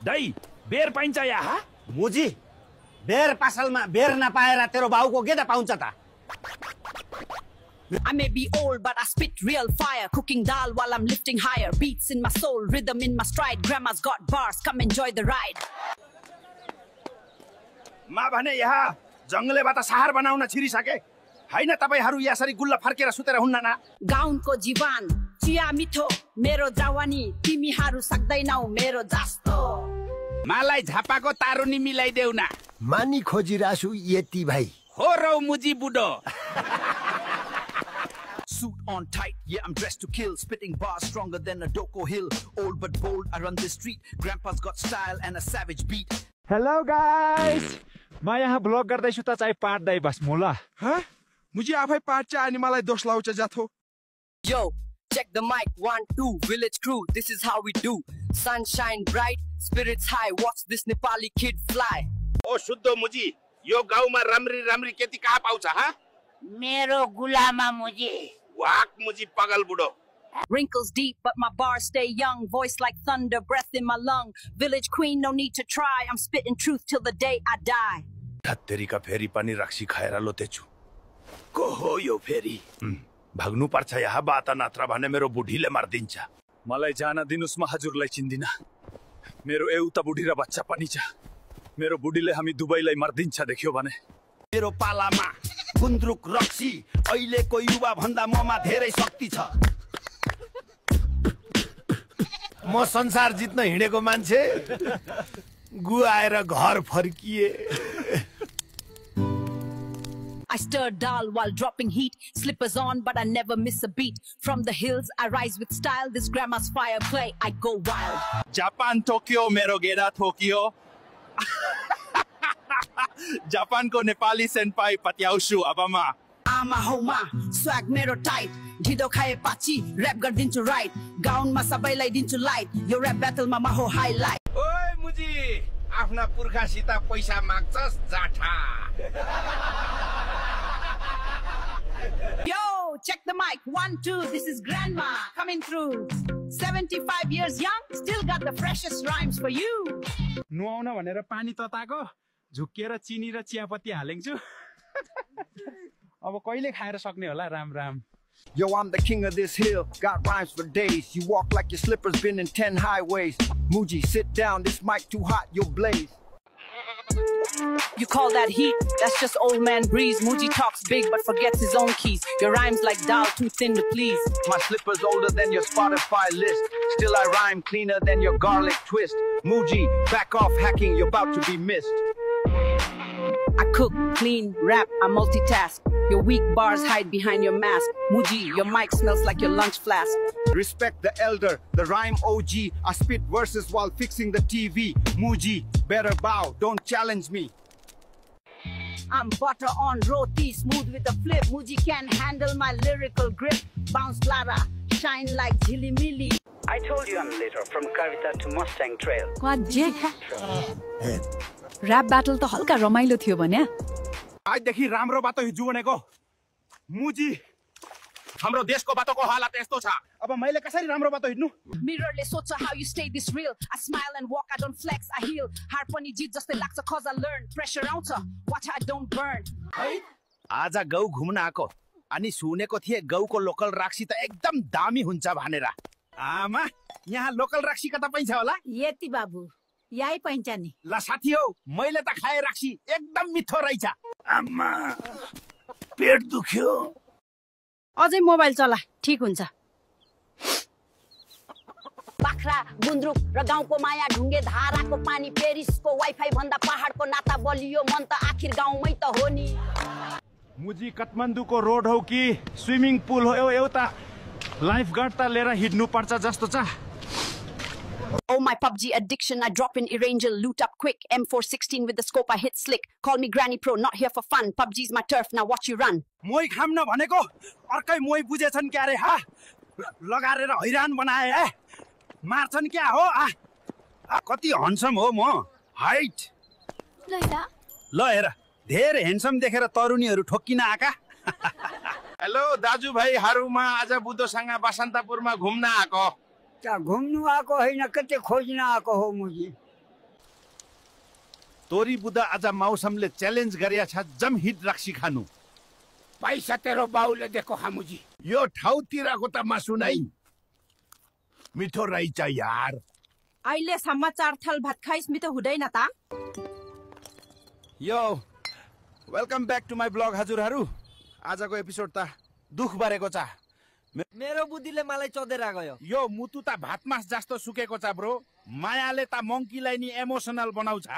दाइ बेर पाइन्छ यहाँ मुजी बेर पसलमा बेर नपाएर तेरो बाउको के त पाउँछ त I may be old, but I spit real fire. Cooking dal while I'm lifting higher. Beats in my soul, rhythm in my stride. Grandma's got bars, come enjoy the ride. मा भने यहाँ जंगलेबाट शहर बनाउन छिरिसके हैन तपाईहरु यसरी गुल्ला फर्केर सुतेर हुन्न न गाउँको जीवन चिया मिठो मेरो जवानी तिमीहरु सक्दैनौ मेरो जस्तो मलाई झापाको तारुनी मिलाइदेऊ न मानी खोजिरासु यति भाइ हो रौ मुजी बुडो Suit on tight, yeah, I'm dressed to kill. Spitting bars stronger than a Doko Hill. Old but bold, I run this street. Grandpa's got style and a savage beat. Hello guys! म यहाँ blog गर्दैछु त चाहिँ पाट्दै बस मोला ह मुझे आफै पाट्छ अनि मलाई दोष लाउँछ जाथो Yo, check the mic 1 2 village crew this is how we do sunshine bright spirits high watch this Nepali kid fly ओ शुद्ध मुजी यो गाउँमा राम्री राम्री केटी कहाँ पाउँछ ह मेरो गुलामा मुजी वाक मुजी पगल बुडो Wrinkles deep, but my bars stay young. Voice like thunder, breath in my lung. Village queen, no need to try. I'm spitting truth till the day I die. धत्तेरीका फेरि पनि रक्सी खाएर लोतेछु को हो यो फेरि भाग्नु पर्छ यहाँ बात नत्र भने मेरो बुढीले मार्दिन्छ मलाई जान दिनुस् म हजुरलाई चिन्दिन मेरो एउटा बुढी र बच्चा पनि छ मेरो बुढीले हामी दुबईलाई मार्दिन्छ देख्यो भने मेरो पालामा गुन्द्रुक रक्सी अहिलेको युवा भन्दा ममा धेरै शक्ति छ म संसार जित्न हिँडेको मान्छे गुआएर घर फर्किए I stir dal while dropping heat. Slippers on, but I never miss a beat. From the hills, I rise with style. This grandma's fire play, I go wild. Japan Tokyo मेरो गेडा टोकियो जापानको नेपाली सेन्पाई पत्याउँछु अबमा आमा हौमा swag मेरो tight. ढिडो खाए पाची rap गर्दिन्छु right. गाउनमा सबैलाई दिन्छु light. यो rap battle मा हो highlight. ओए मुजी आफ्ना पुर्खासित पैसा माग्छस् जाठा Yo, check the mic 1 2 this is grandma coming through 75 years young still got the freshest rhymes for you नुहाउन भनेर पानी तताको झुक्किएर चिनी र चियापत्ती हालेछु अब कहिले खाएर सक्ने होला Ram Ram Yo, I'm the king of this hill, got rhymes for days. You walk like your slippers been in 10 highways. Muji, sit down, this mic too hot, you'll blaze. You call that heat? That's just old man breeze. Muji talks big but forgets his own keys. Your rhymes like dal too thin to please. My slipper's older than your Spotify list. Still I rhyme cleaner than your garlic twist. Muji, back off hacking, you're about to be missed. I cook, clean, rap, I multitask. Your weak bars hide behind your mask. Muji, your mic smells like your lunch flask. Respect the elder, the rhyme OG. I spit verses while fixing the TV. Muji, better bow, don't challenge me. I'm butter on roti, smooth with a flip. Muji can handle my lyrical grip. Bounce Lara, shine like Jilly Milly. I told you I'm later from Kavita to Mustang Trail. Rap battle to halka रमाइलो थियो भन्या आजदेखि राम्रो बाटो हिजो भनेको मुजी हाम्रो देशको बाटोको हालत यस्तो छ अब मैले कसरी राम्रो बाटो हिड्नु Mirrorless सोच्छ how you stay this real. I smile and walk, I don't flex, I heal. हार पनि जित जस्तै लाग्छ cause I learn. Pressure आउँछ, watch I don't burn. आज गाउँ घुम्न आको अनि सुनेको थिए गाउँको लोकल राक्सी त एकदम दामी हुन्छ भनेर आमा यहाँ लोकल राक्सी कता पाइन्छ होला यति बाबु यही पाइन्छ नि ल साथी हो मैले त खाए राक्सी एकदम मिठो रहेछ आमा पेट दुख्यो अझै मोबाइल चला ठीक हुन्छ बाख्रा गुन्द्रुक र गाउँको माया ढुङ्गे धाराको पानी पेरिसको वाइफाई भन्दा पहाडको नाता बलियो मन त आखिर गाउँमै त हो नि मुजी काठमाडौँको रोड हो कि स्विमिङ पुल हो एउटा लाइफ गार्ड त लिएर हिड्नु पर्छ जस्तो छ Oh my PUBG addiction, I drop in Erangel, loot up quick, M416 with the scope I hit slick. Call me Granny Pro, not here for fun. PUBG's my turf, now watch you run. मोही खाम्न भनेको अर्कै मोही बुझेछन् क्या रे हा लगारेर हैरान बनाए ए मार्छन् क्या हो कति हन्सम हो म हाइट ल हेर धेरै हेन्सम देखेर तरुनीहरू ठोक्किन आका हेलो दाजुभाइहरुमा आज बुद्धसँग बसन्तपुरमा घुम्न आको घुम्नु आएको होइन कतै खोज्न आएको हो मुजी तोरी बुदा आज मौसमले च्यालेन्ज गरिया छ जम हिट राख्सी खानु। पैसा तेरो बाउले दिएको खामुजी। यो ठाउँतिरको त मासु नै मिठो रहेछ यार। अहिलेसम्म 4 थाल भात खाइस मिठो हुँदैन त? यो welcome back to my blog हजुरहरू। आजको एपिसोड त दुख बारेको छ। मेरो बुद्धिले मलाई चोदेर गयो। यो मुतु त भातमास जस्तो सुकेको छ ब्रो। मायाले त मङ्कीलाई नि इमोसनल बनाउँछ।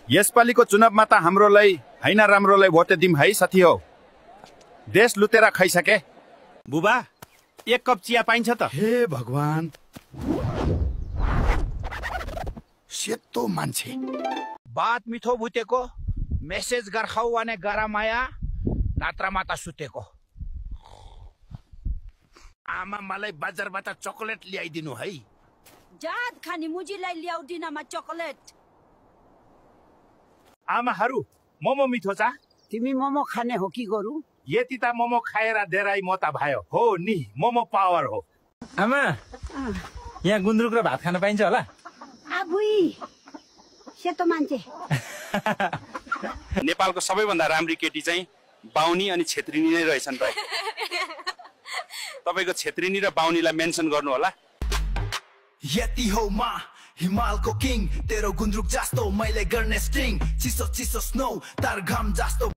यसपालिको चुनावमा त हाम्रोलाई हैन राम्रोलाई भोट दिम है साथी हो। देश लुतेर खाइसके। बुबा 1 कप चिया पाइन्छ त? हे भगवान, सेतो मान्छे। बात मिठो भुतेको मेसेज गर्खाउ भने गरा माया नात्रमा त सुतेको। आमा मलाई बजारबाट चकलेट ल्याइदिनु है। जात खानी मुजीलाई ल्याउदिनमा चकलेट। आमाहरू मोमो मिठो छ? तिमी मोमो खाने हो कि गोरु? यति त मोमो खाएर धेरै मोटा भयो हो नि। मोमो पावर हो। आमा यहाँ गुन्द्रुक र भात खान पाइन्छ होला? आबुई सेतो मान्छे। नेपालको सबैभन्दा राम्री केटी चाहिँ बाहुनी अनि छेत्रिनी नै रहेछन् भाइ। तपाईको छेत्रिनी र बाहुनीलाई मेन्सन गर्नु होला। यति हो मा हिमालको किङ तेरो गुन्द्रुक जस्तो मैले गर्ने स्ट्रिङ चिसो चिसो स्नो तार घाम जस्तो